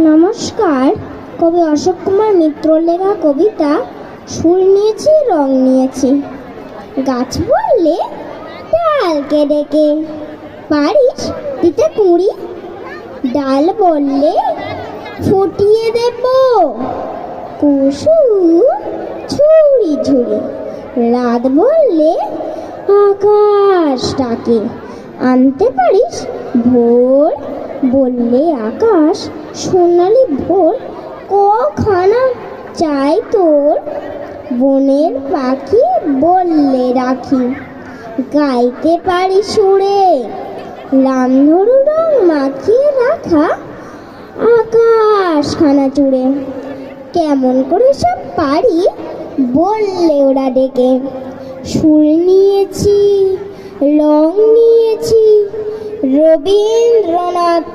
নমস্কার। কবি অশোক কুমার মিত্রর লেখা কবিতা সুর নিয়েছি রং নিয়েছি। গাছ বললে ডালকে ডেকে পারিস দিতে কুঁড়ি, ডাল বললে ফুটিয়ে দেব কুসুম ঝুড়ি ঝুড়ি, রাত বললে আকাশ ডাকে আনতে পারিস ভোর বললে আকাশ সোনালি ভোর। কখানা চাই তোর বনের পাখি বললে রাখি, গাইতে পারি সুরে রামধনু রং মাখিয়ে রাখা আকাশখানা জুড়ে। কেমন করে সব পারি বললে ওরা ডেকে, সুর নিয়েছি রং নিয়েছি রবীন্দ্রনাথ